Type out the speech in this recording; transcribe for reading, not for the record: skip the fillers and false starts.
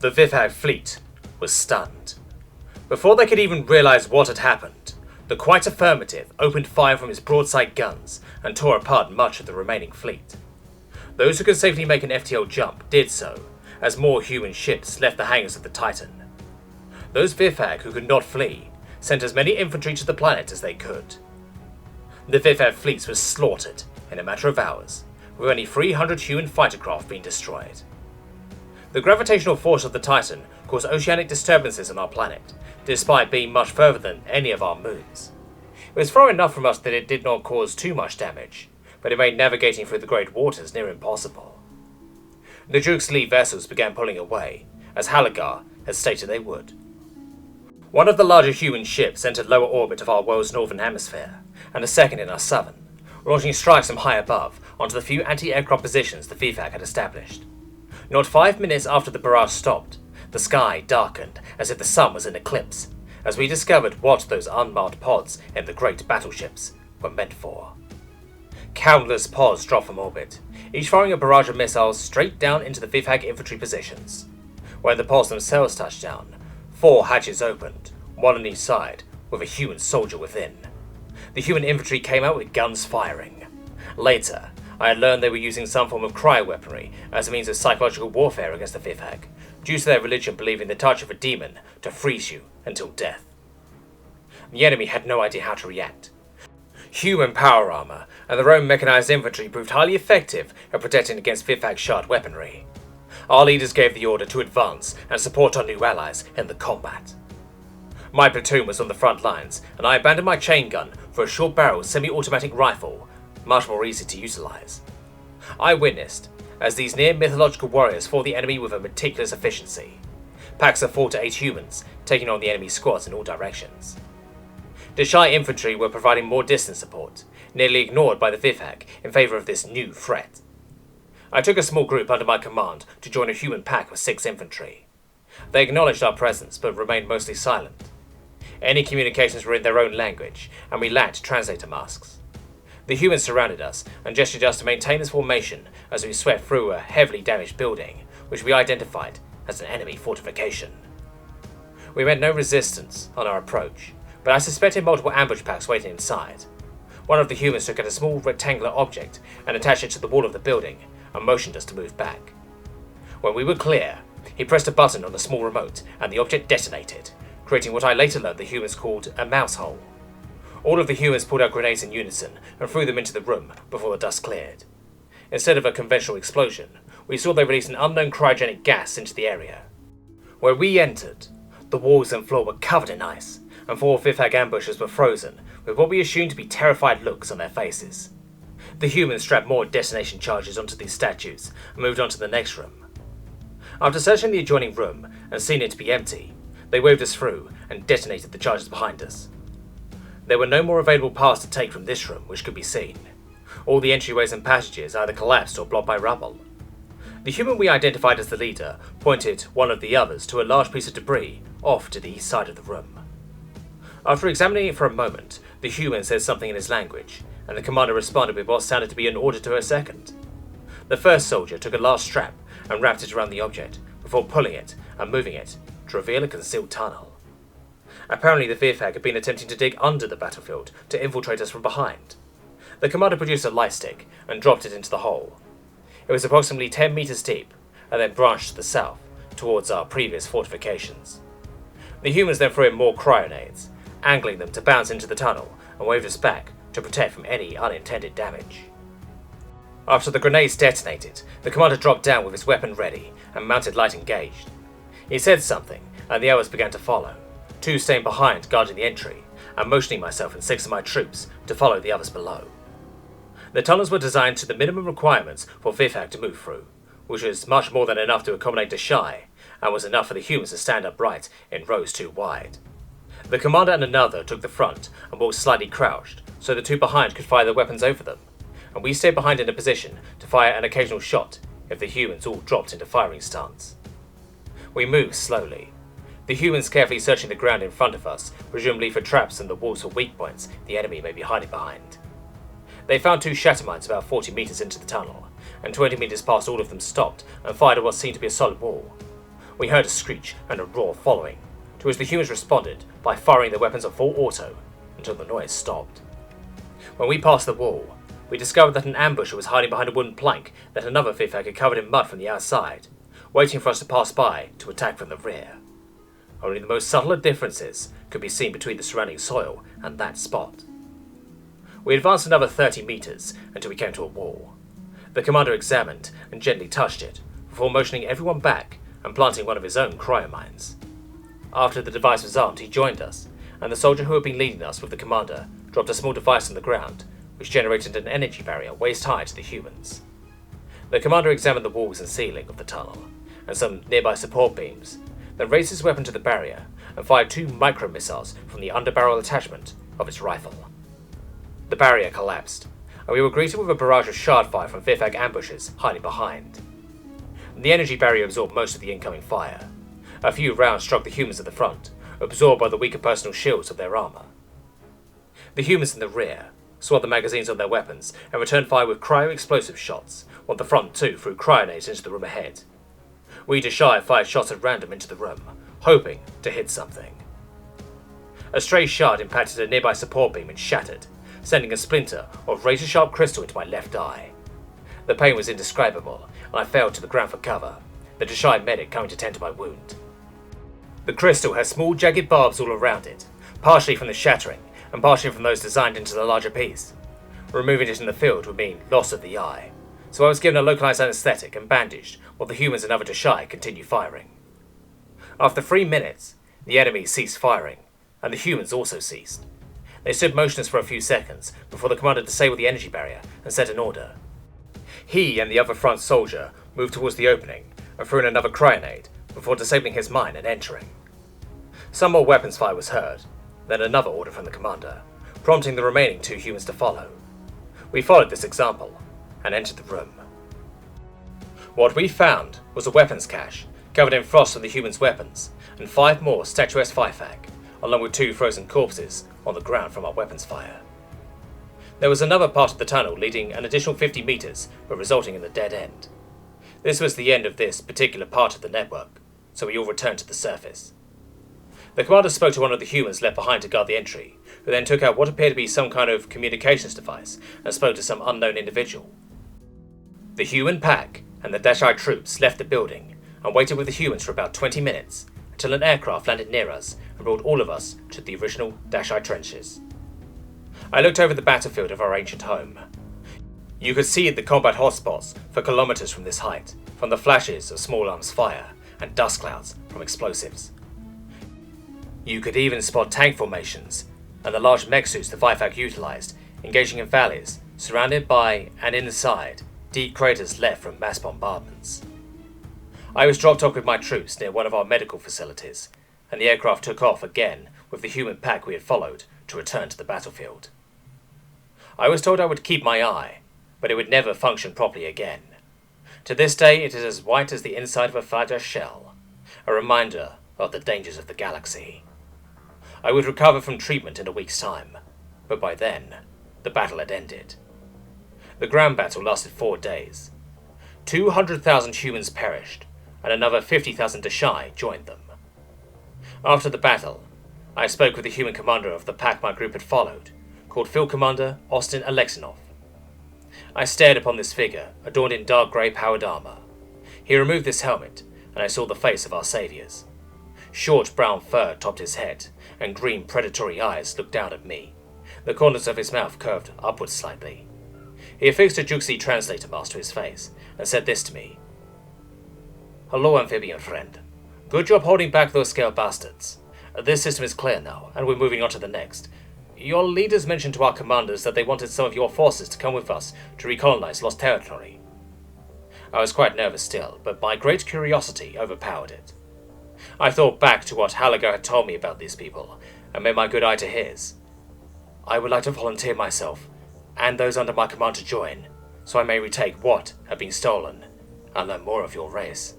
The VIKING fleet was stunned. Before they could even realize what had happened, the Quite Affirmative opened fire from its broadside guns and tore apart much of the remaining fleet. Those who could safely make an FTL jump did so, as more human ships left the hangars of the Titan. Those VIKING who could not flee sent as many infantry to the planet as they could. The VIKING fleets were slaughtered in a matter of hours, with only 300 human fighter craft being destroyed. The gravitational force of the Titan caused oceanic disturbances on our planet, despite being much further than any of our moons. It was far enough from us that it did not cause too much damage, but it made navigating through the great waters near impossible. The Duke's Lee vessels began pulling away, as Halagar had stated they would. One of the larger human ships entered lower orbit of our world's northern hemisphere, and a second in our southern, launching strikes from high above onto the few anti-aircraft positions the VIKING had established. Not 5 minutes after the barrage stopped, the sky darkened as if the sun was in eclipse, as we discovered what those unmarked pods in the great battleships were meant for. Countless pods dropped from orbit, each firing a barrage of missiles straight down into the VIKING infantry positions. When the pods themselves touched down, 4 hatches opened, one on each side, with a human soldier within. The human infantry came out with guns firing. Later, I had learned they were using some form of cryo-weaponry as a means of psychological warfare against the VIKING, due to their religion believing the touch of a demon to freeze you until death. The enemy had no idea how to react. Human power armor and their own mechanized infantry proved highly effective at protecting against VIKING shard weaponry. Our leaders gave the order to advance and support our new allies in the combat. My platoon was on the front lines, and I abandoned my chain gun for a short-barreled semi-automatic rifle, much more easy to utilize. I witnessed as these near-mythological warriors fought the enemy with a meticulous efficiency. Packs of 4 to 8 humans taking on the enemy squads in all directions. The Shy infantry were providing more distance support, nearly ignored by the VIKING in favour of this new threat. I took a small group under my command to join a human pack of 6 infantry. They acknowledged our presence but remained mostly silent. Any communications were in their own language, and we lacked translator masks. The humans surrounded us and gestured us to maintain this formation as we swept through a heavily damaged building, which we identified as an enemy fortification. We met no resistance on our approach, but I suspected multiple ambush packs waiting inside. One of the humans took out a small rectangular object and attached it to the wall of the building and motioned us to move back. When we were clear, he pressed a button on the small remote and the object detonated, creating what I later learned the humans called a mouse hole. All of the humans pulled out grenades in unison and threw them into the room before the dust cleared. Instead of a conventional explosion, we saw they released an unknown cryogenic gas into the area. Where we entered, the walls and floor were covered in ice, and 4 VIKING ambushers were frozen with what we assumed to be terrified looks on their faces. The humans strapped more detonation charges onto these statues and moved on to the next room. After searching the adjoining room and seeing it to be empty, they waved us through and detonated the charges behind us. There were no more available paths to take from this room, which could be seen. All the entryways and passages either collapsed or blocked by rubble. The human we identified as the leader pointed one of the others to a large piece of debris off to the east side of the room. After examining it for a moment, the human said something in his language, and the commander responded with what sounded to be an order to a second. The first soldier took a last strap and wrapped it around the object, before pulling it and moving it to reveal a concealed tunnel. Apparently the VIKING had been attempting to dig under the battlefield to infiltrate us from behind. The commander produced a light stick and dropped it into the hole. It was approximately 10 meters deep, and then branched to the south, towards our previous fortifications. The humans then threw in more cryonades, angling them to bounce into the tunnel and waved us back to protect from any unintended damage. After the grenades detonated, the commander dropped down with his weapon ready and mounted light engaged. He said something, and the others began to follow, 2 staying behind guarding the entry, and motioning myself and 6 of my troops to follow the others below. The tunnels were designed to the minimum requirements for VIKING to move through, which was much more than enough to accommodate the Shy, and was enough for the humans to stand upright in rows too wide. The commander and another took the front and walked slightly crouched, so the 2 behind could fire their weapons over them, and we stayed behind in a position to fire an occasional shot if the humans all dropped into firing stance. We moved slowly, the humans carefully searching the ground in front of us, presumably for traps and the walls for weak points the enemy may be hiding behind. They found 2 shatter mines about 40 meters into the tunnel, and 20 meters past all of them stopped and fired at what seemed to be a solid wall. We heard a screech and a roar following, to which the humans responded by firing their weapons at full auto until the noise stopped. When we passed the wall, we discovered that an ambusher was hiding behind a wooden plank that another Vifag had covered in mud from the outside, waiting for us to pass by to attack from the rear. Only the most subtle of differences could be seen between the surrounding soil and that spot. We advanced another 30 meters until we came to a wall. The commander examined and gently touched it, before motioning everyone back and planting one of his own cryomines. After the device was armed, he joined us, and the soldier who had been leading us with the commander dropped a small device on the ground, which generated an energy barrier waist-high to the humans. The commander examined the walls and ceiling of the tunnel, and some nearby support beams, then raised his weapon to the barrier and fired 2 micro-missiles from the underbarrel attachment of his rifle. The barrier collapsed, and we were greeted with a barrage of shard fire from Vifag ambushes hiding behind. The energy barrier absorbed most of the incoming fire. A few rounds struck the humans at the front, absorbed by the weaker personal shields of their armor. The humans in the rear swabbed the magazines on their weapons and returned fire with cryo-explosive shots, while the front two threw cryonades into the room ahead. We DioriteIgneous fired shots at random into the room, hoping to hit something. A stray shard impacted a nearby support beam and shattered, sending a splinter of razor-sharp crystal into my left eye. The pain was indescribable, and I fell to the ground for cover, the DioriteIgneous medic coming to tend to my wound. The crystal has small jagged barbs all around it, partially from the shattering, and partially from those designed into the larger piece. Removing it in the field would mean loss of the eye, so I was given a localized anesthetic and bandaged while the humans and other DioriteIgneous continued firing. After 3 minutes, the enemy ceased firing, and the humans also ceased. They stood motionless for a few seconds before the commander disabled the energy barrier and set an order. He and the other front soldier moved towards the opening and threw in another cryonade before disabling his mine and entering. Some more weapons fire was heard, then another order from the commander, prompting the remaining 2 humans to follow. We followed this example and entered the room. What we found was a weapons cache covered in frost from the humans' weapons, and 5 more statuesque Vifag, along with 2 frozen corpses on the ground from our weapons fire. There was another part of the tunnel leading an additional 50 meters, but resulting in the dead end. This was the end of this particular part of the network, so we all returned to the surface. The commander spoke to one of the humans left behind to guard the entry, who then took out what appeared to be some kind of communications device and spoke to some unknown individual. The human pack and the DioriteIgneous troops left the building and waited with the humans for about 20 minutes until an aircraft landed near us and brought all of us to the original DioriteIgneous trenches. I looked over the battlefield of our ancient home. You could see the combat hotspots for kilometers from this height, from the flashes of small arms fire and dust clouds from explosives. You could even spot tank formations and the large mech suits the Vifag utilized, engaging in valleys surrounded by and inside deep craters left from mass bombardments. I was dropped off with my troops near one of our medical facilities, and the aircraft took off again with the human pack we had followed to return to the battlefield. I was told I would keep my eye, but it would never function properly again. To this day it is as white as the inside of a fragile shell, a reminder of the dangers of the galaxy. I would recover from treatment in a week's time, but by then, the battle had ended. The ground battle lasted 4 days. 200,000 humans perished, and another 50,000 DioriteIgneous joined them. After the battle, I spoke with the human commander of the pack my group had followed, called Field Commander Austin Alexinov. I stared upon this figure, adorned in dark grey powered armor. He removed this helmet, and I saw the face of our saviors. Short brown fur topped his head, and green predatory eyes looked down at me. The corners of his mouth curved upwards slightly. He affixed a Juxi translator mask to his face, and said this to me. "Hello, amphibian friend. Good job holding back those scale bastards. This system is clear now, and we're moving on to the next. Your leaders mentioned to our commanders that they wanted some of your forces to come with us to recolonize lost territory." I was quite nervous still, but my great curiosity overpowered it. I thought back to what Halagar had told me about these people, and made my good eye to his. "I would like to volunteer myself, and those under my command to join, so I may retake what had been stolen, and learn more of your race."